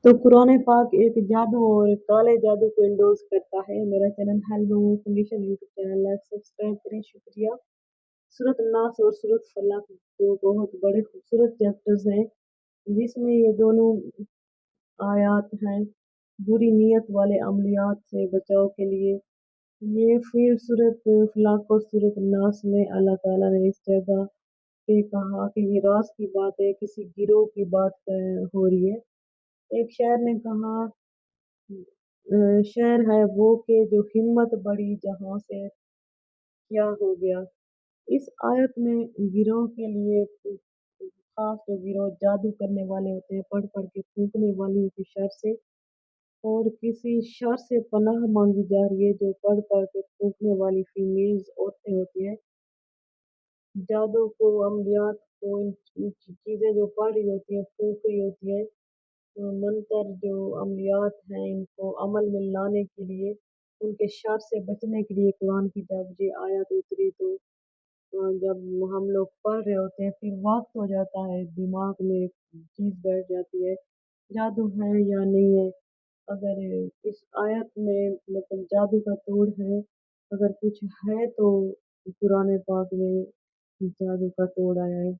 तो कुरान पाक एक जादू और काले जादू को इंडोर्स करता है। मेरा channel health foundation YouTube channel है, सब्सक्राइब करें, शुक्रिया। सूरत नास और सूरत फलक दो बहुत बड़े खूबसूरत चैप्टर्स हैं जिसमें ये दोनों आयात हैं बुरी नीयत वाले अमलियात से बचाव के लिए। ये फिर सूरत फलक और सूरत नास में अल्लाह ताला ने इस जगह पे कहा कि ये राज की बात है, किसी गिरोह की बात हो रही है। एक शायर ने कहा, शेर है वो कि जो हिम्मत बढ़ी जहां से क्या हो गया। इस आयत में गिरोह के लिए खास जो गिरोह जादू करने वाले होते हैं, पढ़ पढ़ के फूकने वाली की शर से, और किसी शर से पनाह मांगी जा रही है जो पढ़ पढ़ के फूकने वाली फीमेल्स औरतें होती हैं। जादू को, अमलियात को, इन चीजें जो पढ़ रही होती हैं, फूक रही होती हैं, मंतर जो अमलियात हैं इनको अमल में लाने के लिए, उनके शर से बचने के लिए कुरान की जब ये आयत उतरी तो जब हम लोग पढ़ रहे होते हैं फिर वक्त हो जाता है, दिमाग में एक चीज बैठ जाती है, जादू है या नहीं है। अगर इस आयत में मतलब जादू का तोड़ है, अगर कुछ है तो कुरान पाक में जादू का तोड़ आया है।